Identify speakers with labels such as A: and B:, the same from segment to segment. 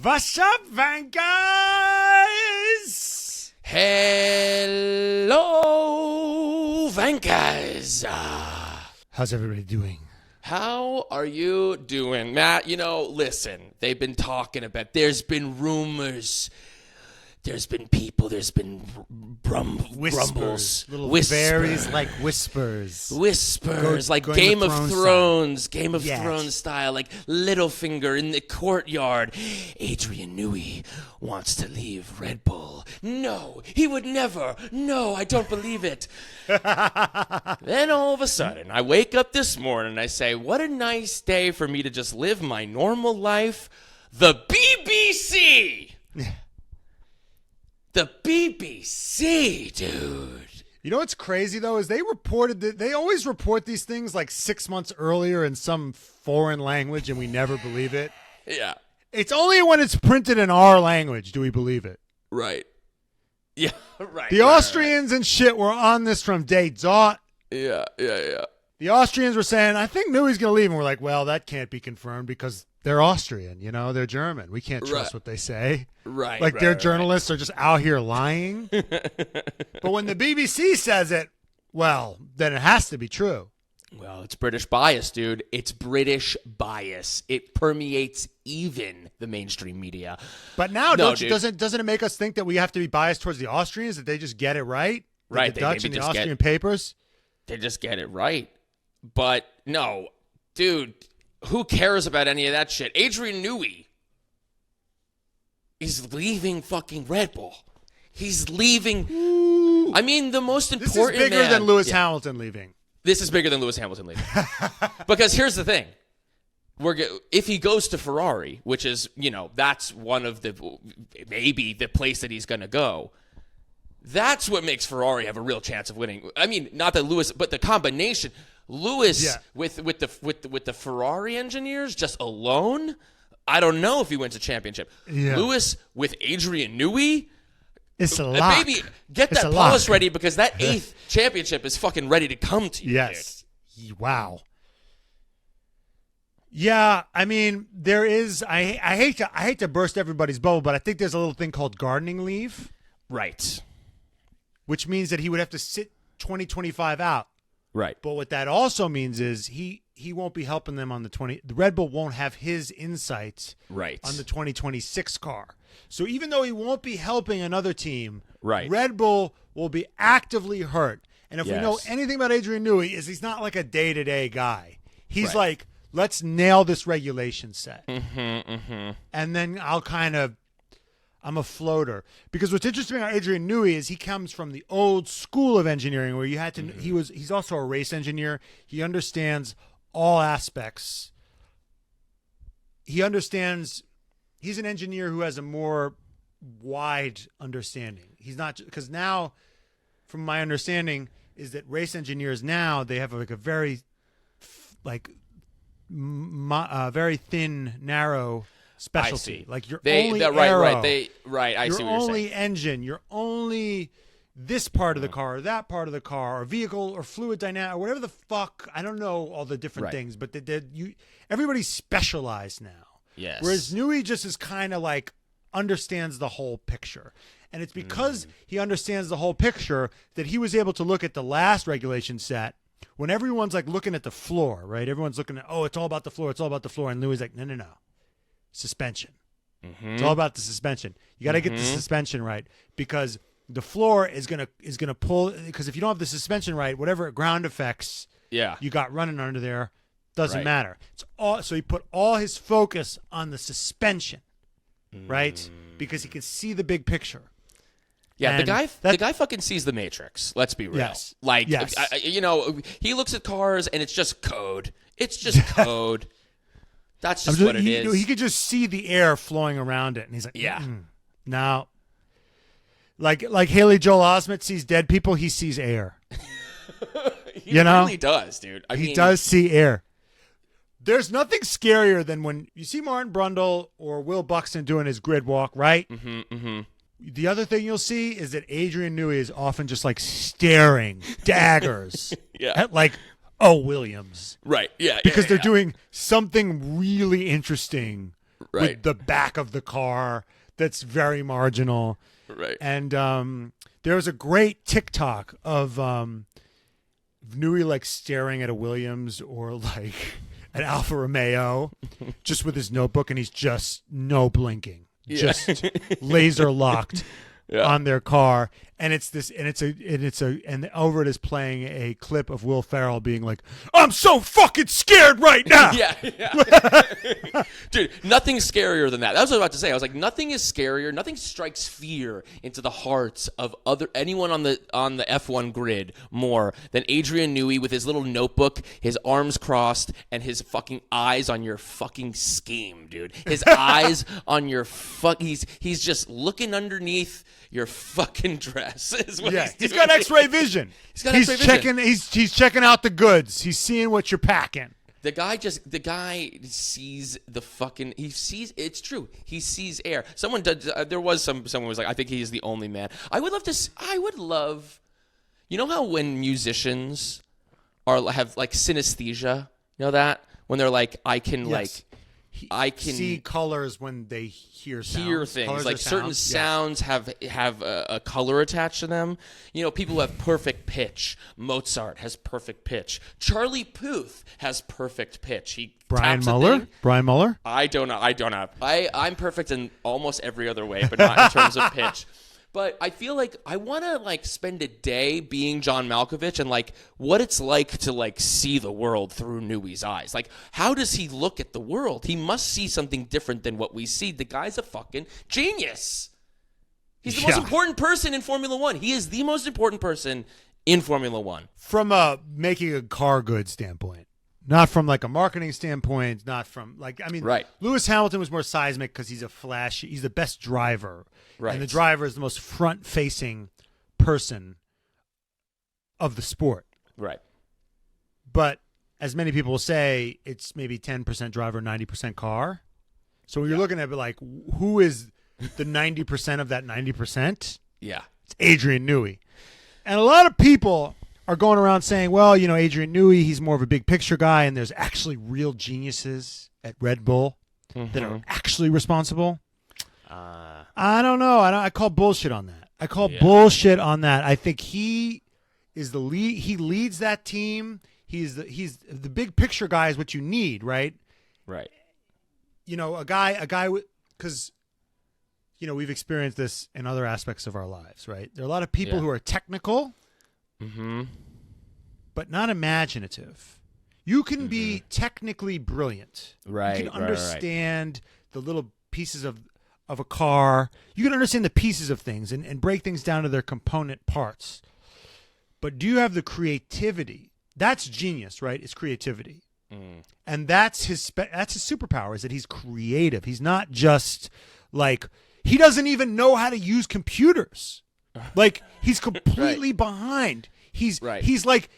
A: What's up, Van guys?
B: Hello, Vankers.
A: How's everybody doing?
B: How are you doing? Matt, listen, they've been talking about, there's been rumors, there's been people, there's been grumbles.
A: Little varies like whispers.
B: Like Game of Thrones style, like Littlefinger in the courtyard. Adrian Newey wants to leave Red Bull. No, he would never. No, I don't believe it. Then all of a sudden, I wake up this morning and I say, what a nice day for me to just live my normal life. The BBC! The BBC, dude.
A: You know what's crazy, though, is they always report these things like 6 months earlier in some foreign language, and we never believe it.
B: Yeah.
A: It's only when it's printed in our language do we believe it.
B: Right. Yeah, right.
A: The Austrians and shit were on this from day dot.
B: Yeah.
A: The Austrians were saying, I think Newey's going to leave. And we're like, well, that can't be confirmed because they're Austrian. They're German. We can't trust what they say.
B: Right.
A: Like their journalists are just out here lying. But when the BBC says it, well, then it has to be true.
B: Well, it's British bias, dude. It's British bias. It permeates even the mainstream media.
A: But now, doesn't it make us think that we have to be biased towards the Austrians, that they just get it right?
B: Right.
A: The Dutch and the Austrian papers?
B: They just get it right. But no, dude, who cares about any of that shit? Adrian Newey is leaving fucking Red Bull. He's leaving. Ooh. I mean, the most important.
A: This is bigger than Lewis Hamilton leaving.
B: This is bigger than Lewis Hamilton leaving. Because here's the thing. If he goes to Ferrari, which is, that's one of maybe the place that he's going to go. That's what makes Ferrari have a real chance of winning. I mean, not that Lewis, but the combination. Lewis with the Ferrari engineers just alone, I don't know if he wins a championship. Yeah. Lewis with Adrian Newey,
A: it's a lot.
B: Baby, get that polish ready because that 8th championship is fucking ready to come to you.
A: Yes. Dude. Wow. Yeah, I mean, there is. I hate to burst everybody's bubble, but I think there's a little thing called gardening leave.
B: Right.
A: Which means that he would have to sit 2025 out.
B: Right.
A: But what that also means is he won't be helping them on the Red Bull won't have his insights on the 2026 car. So even though he won't be helping another team, Red Bull will be actively hurt. And if we know anything about Adrian Newey, is he's not like a day-to-day guy. He's like, let's nail this regulation set. And then I'm a floater. Because what's interesting about Adrian Newey is he comes from the old school of engineering where you had to he's also a race engineer. He understands all aspects. He's an engineer who has a more wide understanding. He's not, because now from my understanding is that race engineers now, they have like a very very thin, narrow specialty. Like you're only aero.
B: I see what you're saying.
A: You're only engine. You're only this part of the car, or that part of the car, or vehicle, or fluid dynamic, or whatever the fuck. I don't know all the different things, but everybody's specialized now.
B: Yes.
A: Whereas Newey just is kind of like understands the whole picture. And it's because he understands the whole picture that he was able to look at the last regulation set when everyone's like looking at the floor, right? Everyone's looking at, it's all about the floor. It's all about the floor. And Newey's like, no. Suspension. It's all about the suspension. You got to get the suspension right because the floor is gonna pull. Because if you don't have the suspension right, whatever ground effects you got running under there doesn't matter. So he put all his focus on the suspension, right? Because he can see the big picture.
B: Yeah, and the guy fucking sees the Matrix. Let's be real.
A: Yes.
B: He looks at cars and it's just code. It's just code. That's just what it is.
A: He could just see the air flowing around it, and he's like, no. Like Haley Joel Osment sees dead people, he sees air.
B: He really does, dude.
A: He does see air. There's nothing scarier than when you see Martin Brundle or Will Buxton doing his grid walk, right? The other thing you'll see is that Adrian Newey is often just like staring daggers at like Williams.
B: Right, yeah.
A: Because they're doing something really interesting with the back of the car that's very marginal.
B: Right.
A: And there was a great TikTok of Newey like staring at a Williams or like an Alfa Romeo just with his notebook, and he's just no blinking. Just laser locked on their car, and and over it is playing a clip of Will Ferrell being like, "I'm so fucking scared right now."
B: Dude, nothing's scarier than that. That was what I was about to say. I was like, nothing is scarier. Nothing strikes fear into the hearts of anyone on the F1 grid more than Adrian Newey with his little notebook, his arms crossed, and his fucking eyes on your fucking scheme, dude. His eyes on your he's just looking underneath your fucking dress.
A: He's got X-ray vision. He's checking out the goods. He's seeing what you're packing.
B: The guy sees it's true. He sees air. Someone was like, I think he's the only man. I would love, you know how when musicians have like synesthesia, you know that? When they're like, I can
A: see colors when they hear
B: things.
A: Colors
B: like certain sounds have a color attached to them. You know, people who have perfect pitch. Mozart has perfect pitch. Charlie Puth has perfect pitch.
A: Brian Muller?
B: I don't know. I'm perfect in almost every other way, but not in terms of pitch. But I feel like I want to like spend a day being John Malkovich and like what it's like to like see the world through Newey's eyes. Like, how does he look at the world? He must see something different than what we see. The guy's a fucking genius. He's the most important person in Formula One. He is the most important person in Formula One.
A: From making a car good standpoint. Not from like a marketing standpoint, not from like, I mean, Lewis Hamilton was more seismic because he's he's the best driver. Right. And the driver is the most front-facing person of the sport.
B: Right.
A: But as many people will say, it's maybe 10% driver, 90% car. So when you're looking at it like, who is the 90% of that 90%?
B: Yeah.
A: It's Adrian Newey. And a lot of people are going around saying, well, you know, Adrian Newey, he's more of a big picture guy, and there's actually real geniuses at Red Bull that are actually responsible. I don't know. I call bullshit on that. I think he is the lead. He leads that team. He's the big picture guy is what you need, right?
B: Right.
A: You know, a guy because you know, we've experienced this in other aspects of our lives, right? There are a lot of people who are technical, but not imaginative. You can be technically brilliant.
B: Right.
A: You can understand the little pieces of a car. You can understand the pieces of things and break things down to their component parts. But do you have the creativity? That's genius, right? It's creativity. And that's his superpower, is that he's creative. He's not just like, he doesn't even know how to use computers. Like, he's completely behind. He's like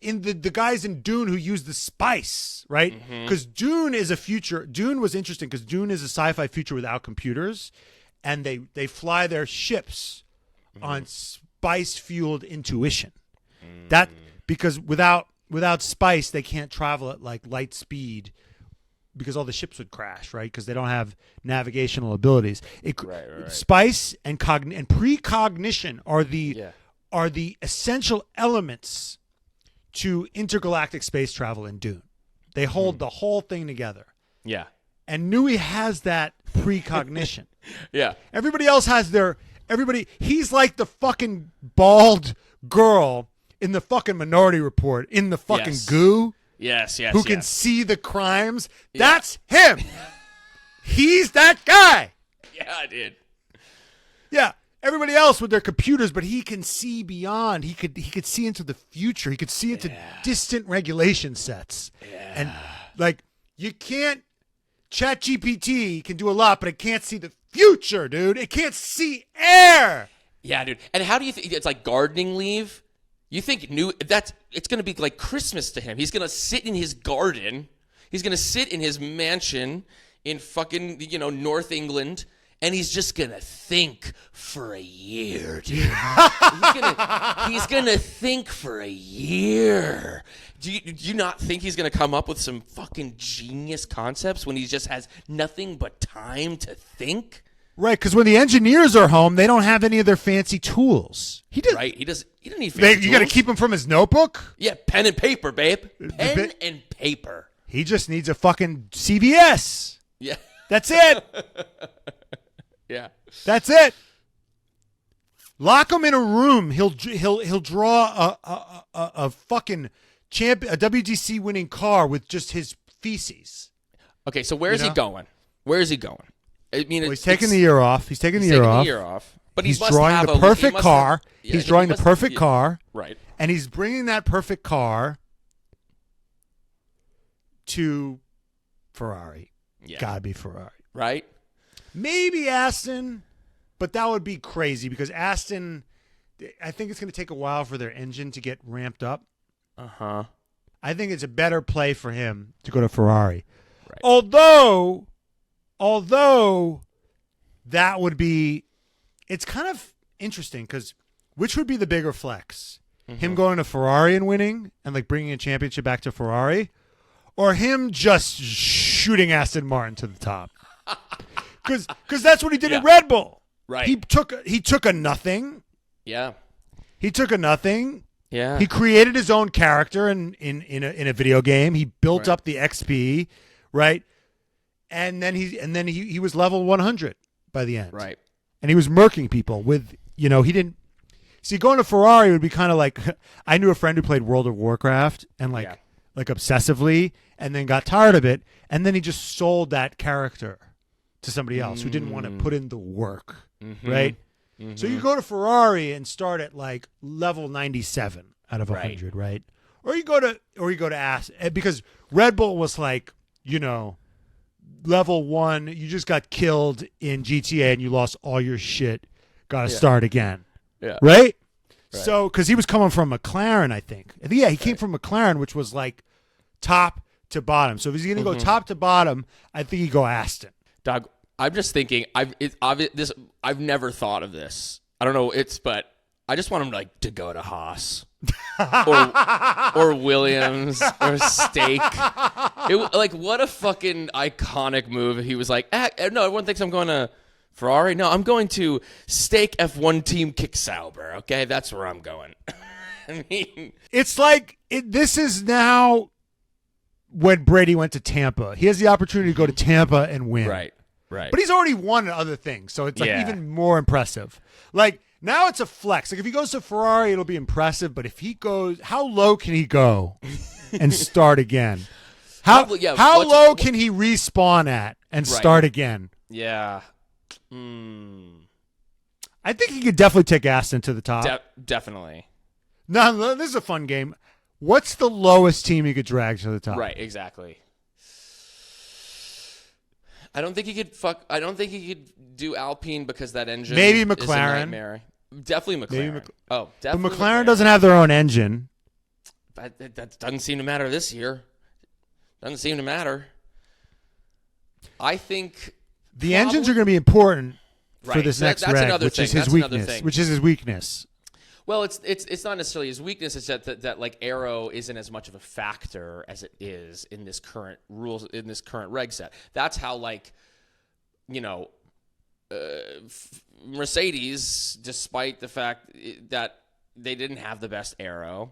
A: in the guys in Dune who use the spice, right? Because Dune was interesting because Dune is a sci-fi future without computers, and they fly their ships on spice-fueled intuition. That because without spice, they can't travel at like light speed because all the ships would crash, right? Because they don't have navigational abilities. Spice and precognition are the essential elements to intergalactic space travel in Dune. They hold the whole thing together.
B: Yeah.
A: And Newey has that precognition.
B: Yeah.
A: Everybody else has he's like the fucking bald girl in the fucking Minority Report, in the fucking goo.
B: Yes.
A: Who can see the crimes. Yeah. That's him. He's that guy.
B: Yeah, dude.
A: Yeah. Everybody else with their computers, but he can see beyond. He could see into the future. He could see into distant regulation sets. Yeah. And like, you can't. ChatGPT can do a lot, but it can't see the future, dude. It can't see air.
B: Yeah, dude. And how do you think it's like gardening leave? You think it's going to be like Christmas to him. He's going to sit in his garden. He's going to sit in his mansion in fucking, North England. And he's just going to think for a year, dude. he's gonna think for a year. Do you not think he's going to come up with some fucking genius concepts when he just has nothing but time to think?
A: Right, because when the engineers are home, they don't have any of their fancy tools.
B: He doesn't need fancy tools.
A: You got to keep him from his notebook?
B: Yeah, pen and paper, babe. Pen and paper.
A: He just needs a fucking CVS.
B: Yeah.
A: That's it.
B: Yeah.
A: That's it. Lock him in a room. He'll draw a fucking a WGC winning car with just his feces.
B: Okay, so where is he going? Where is he going? I mean,
A: he's taking the year off. He's taking the year off.
B: But
A: he's drawing the perfect car. He's drawing the perfect car.
B: Right.
A: And he's bringing that perfect car to Ferrari.
B: Yeah.
A: Gotta be Ferrari.
B: Right?
A: Maybe Aston, but that would be crazy because Aston, I think it's going to take a while for their engine to get ramped up.
B: Uh-huh.
A: I think it's a better play for him to go to Ferrari.
B: Right.
A: Although that would be, it's kind of interesting because which would be the bigger flex? Mm-hmm. Him going to Ferrari and winning and like bringing a championship back to Ferrari, or him just shooting Aston Martin to the top? Because that's what he did at Red Bull.
B: Right.
A: He took a nothing.
B: Yeah.
A: He took a nothing.
B: Yeah.
A: He created his own character in a video game. He built up the XP, right? And then he was level 100 by the end.
B: Right.
A: And he was murking people with, he didn't see going to Ferrari would be kind of like I knew a friend who played World of Warcraft and like obsessively and then got tired of it and then he just sold that character to somebody else who didn't want to put in the work, right? Mm-hmm. So you go to Ferrari and start at like level 97 out of 100, right? Or you go to Aston because Red Bull was like, level 1, you just got killed in GTA and you lost all your shit. Got to start again.
B: Yeah.
A: Right? So cuz he was coming from McLaren, I think. He came from McLaren which was like top to bottom. So if he's going to go top to bottom, I think he'd go Aston.
B: Doug, I'm just thinking. I've never thought of this. I don't know. But I just want him to go to Haas, or Williams, or Stake. What a fucking iconic move. He was like, no, everyone thinks I'm going to Ferrari. No, I'm going to Stake F1 Team Kick Sauber. Okay, that's where I'm going. I mean,
A: it's like this is now when Brady went to Tampa. He has the opportunity to go to Tampa and win.
B: Right.
A: But he's already won other things, so it's even more impressive. Like now it's a flex. Like if he goes to Ferrari, it'll be impressive. But if he goes, how low can he go and start again? How low can he respawn at and start again?
B: Yeah.
A: I think he could definitely take Aston to the top.
B: Definitely.
A: No, this is a fun game. What's the lowest team he could drag to the top?
B: Right, exactly. I don't think he could do Alpine because that engine
A: maybe
B: is
A: McLaren.
B: a nightmare. Definitely McLaren. Definitely.
A: But McLaren doesn't have their own engine.
B: That doesn't seem to matter this year. Doesn't seem to matter. I think
A: the engines are going to be important for this next reg, which is his weakness.
B: Well, it's not necessarily his weakness. It's that like aero isn't as much of a factor as it is in this current rules in this current reg set. That's how Mercedes, despite the fact that they didn't have the best aero,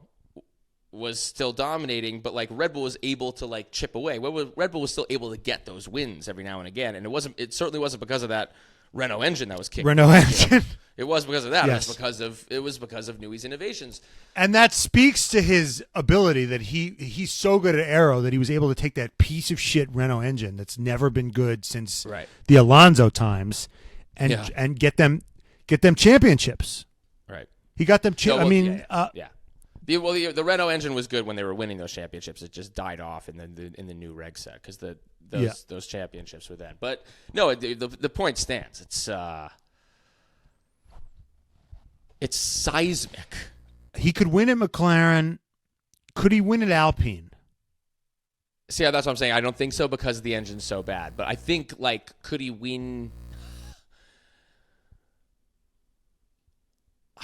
B: was still dominating. But like Red Bull was able to chip away. Red Bull was still able to get those wins every now and again, and it certainly wasn't because of that Renault engine that was kicking.
A: Engine.
B: It was because of that.
A: Yes.
B: It was because of Newey's innovations.
A: And that speaks to his ability that he's so good at aero that he was able to take that piece of shit Renault engine that's never been good since the Alonso times and get them championships.
B: Right.
A: He got them
B: The Renault engine was good when they were winning those championships. It just died off in the new reg set because those championships were then. But no, the point stands. It's seismic.
A: He could win at McLaren. Could he win at Alpine?
B: See, that's what I'm saying. I don't think so because the engine's so bad. But I think could he win?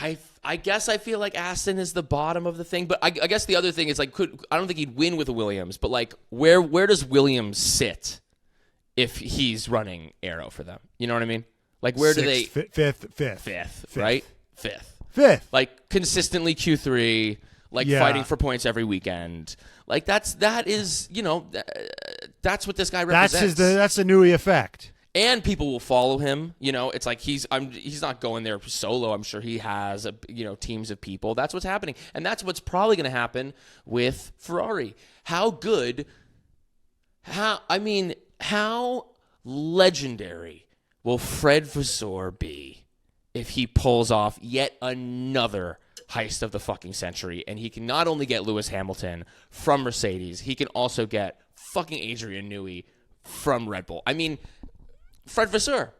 B: I guess I feel like Aston is the bottom of the thing, but I guess the other thing is like, I don't think he'd win with Williams, but like, where does Williams sit if he's running Aero for them? You know what I mean? Like, where do they? Fifth, right? Fifth. Like consistently Q3, like fighting for points every weekend. Like that is that's what this guy represents.
A: That's the Newey effect.
B: And people will follow him. It's like he's not going there solo. I'm sure he has teams of people. That's what's happening, and that's what's probably going to happen with Ferrari. How legendary will Fred Vasseur be if he pulls off yet another heist of the fucking century, and he can not only get Lewis Hamilton from Mercedes, he can also get fucking Adrian Newey from Red Bull. I mean, Fred Vasseur.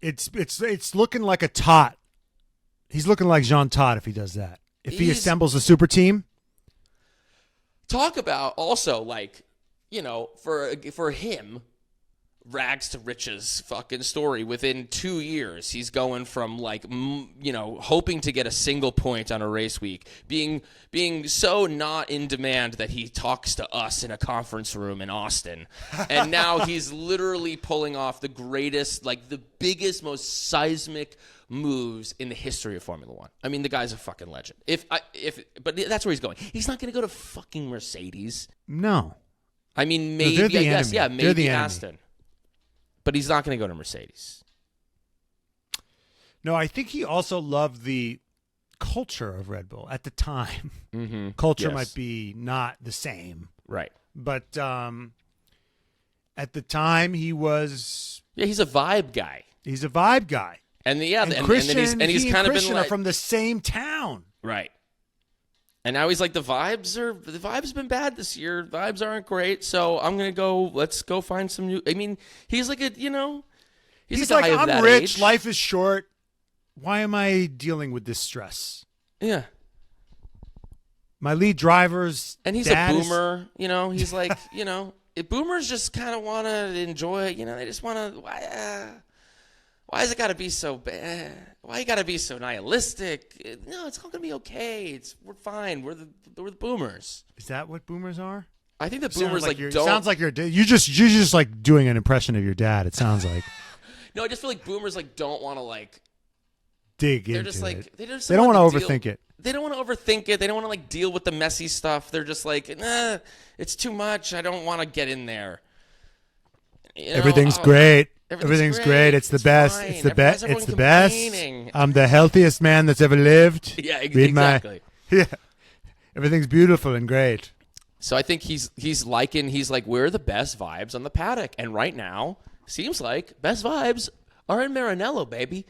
A: It's looking like a Tot. He's looking like Jean Todt if he does that. If he assembles a super team.
B: Talk about also like, for him, rags to riches fucking story. Within 2 years, he's going from like, hoping to get a single point on a race week, being so not in demand that he talks to us in a conference room in Austin. And now he's literally pulling off the greatest, like the biggest, most seismic moves in the history of Formula One. I mean, the guy's a fucking legend. But that's where he's going. He's not going to go to fucking Mercedes.
A: No.
B: I mean, maybe, I guess, yeah, maybe Aston. But he's not going to go to Mercedes.
A: No, I think he also loved the culture of Red Bull at the time.
B: Mm-hmm.
A: Culture might be not the same.
B: Right.
A: But at the time, he was...
B: Yeah, he's a vibe guy.
A: He's a vibe guy.
B: And he's
A: kind of
B: been like...
A: from the same town.
B: Right. And now he's like, the vibes been bad this year. Vibes aren't great, so I'm gonna go. Let's go find some new. I mean, he's like he's
A: like, I'm rich.
B: Age.
A: Life is short. Why am I dealing with this stress?
B: Yeah.
A: My lead driver's
B: and he's a boomer. He's like, boomers just kind of want to enjoy. They just want to. Why has it got to be so bad? Why you got to be so nihilistic? No, it's all gonna be okay. We're fine. We're the boomers.
A: Is that what boomers are?
B: I think the boomers don't.
A: Sounds like you're just like doing an impression of your dad. It sounds like.
B: No, I just feel like boomers don't want to
A: dig
B: they're
A: into
B: just like
A: it.
B: they just
A: they don't want to overthink it.
B: They don't want to overthink it. They don't want to deal with the messy stuff. They're just like, nah, it's too much. I don't want to get in there.
A: Everything's great. Everything's great. It's the best.
B: Fine.
A: It's the best. It's the best.
B: Complaining.
A: I'm the healthiest man that's ever lived.
B: Yeah, exactly.
A: Everything's beautiful and great.
B: So I think he's like, we're the best vibes on the paddock. And right now, seems like best vibes are in Maranello, baby.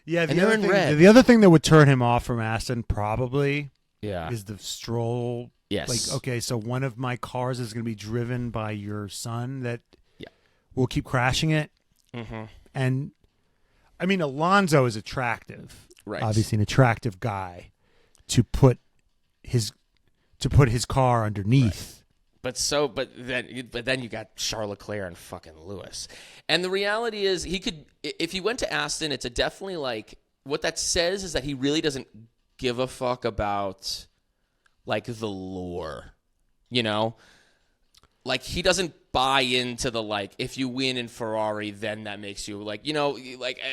A: Yeah, the other thing that would turn him off from Aston probably is the Stroll.
B: Yes.
A: Like, okay, so one of my cars is going to be driven by your son that will keep crashing it.
B: Mm-hmm.
A: And I mean, Alonso is attractive,
B: right?
A: Obviously, an attractive guy to put his car underneath.
B: Right. But then you got Charles Leclerc and fucking Lewis, and the reality is if he went to Aston, it's definitely like what that says is that he really doesn't give a fuck about like the lore, like he doesn't buy into the if you win in Ferrari, then that makes you like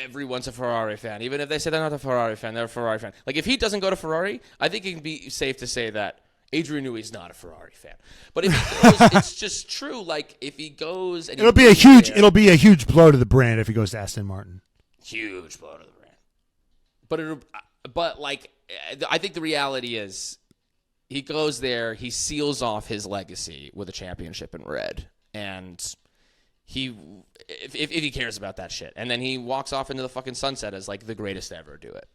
B: everyone's a Ferrari fan. Even if they say they're not a Ferrari fan, they're a Ferrari fan. Like if he doesn't go to Ferrari, I think it can be safe to say that Adrian Newey is not a Ferrari fan. But if he goes, it's just true. Like if he goes, and
A: it'll be a huge blow to the brand if he goes to Aston Martin.
B: Huge blow to the brand. But I think the reality is, he goes there, he seals off his legacy with a championship in red. And if he cares about that shit. And then he walks off into the fucking sunset as the greatest to ever do it.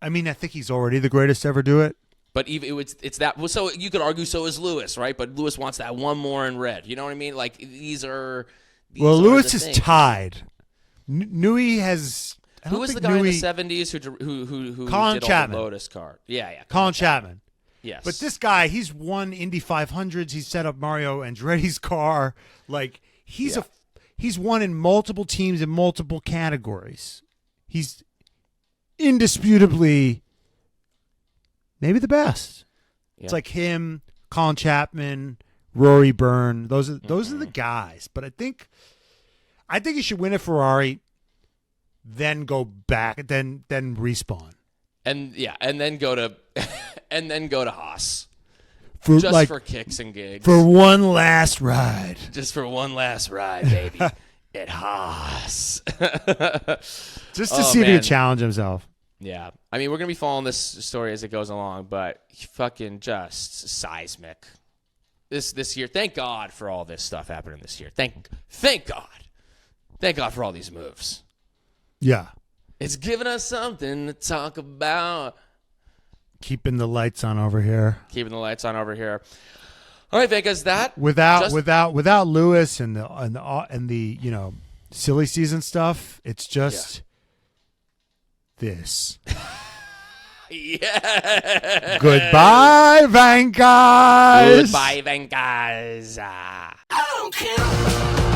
A: I mean, I think he's already the greatest to ever do it.
B: But it's that. So you could argue so is Lewis, right? But Lewis wants that one more in red. You know what I mean?
A: Lewis is tied. Newey has.
B: Who was the guy in the 70s who
A: Colin
B: did
A: Chapman.
B: all the Lotus car? Yeah.
A: Colin Chapman.
B: Yes.
A: But this guy, he's won Indy 500s. He's set up Mario Andretti's car. He's won in multiple teams in multiple categories. He's indisputably maybe the best.
B: Yeah.
A: It's like him, Colin Chapman, Rory Byrne. Those are the guys. But I think he should win at Ferrari, then go back, then respawn.
B: And then go to Haas.
A: For
B: kicks and gigs.
A: For one last ride.
B: Just for one last ride, baby. At Haas.
A: Just to see if he can challenge himself.
B: Yeah. I mean, we're going to be following this story as it goes along, but fucking just seismic. This year. Thank God for all this stuff happening this year. Thank God. Thank God for all these moves.
A: Yeah.
B: It's giving us something to talk about.
A: Keeping the lights on over here. All right, Vegas. That without Lewis and the silly season stuff, it's just this.
B: Yeah.
A: Goodbye, Vankers.
B: Goodbye, Vankers. I don't care.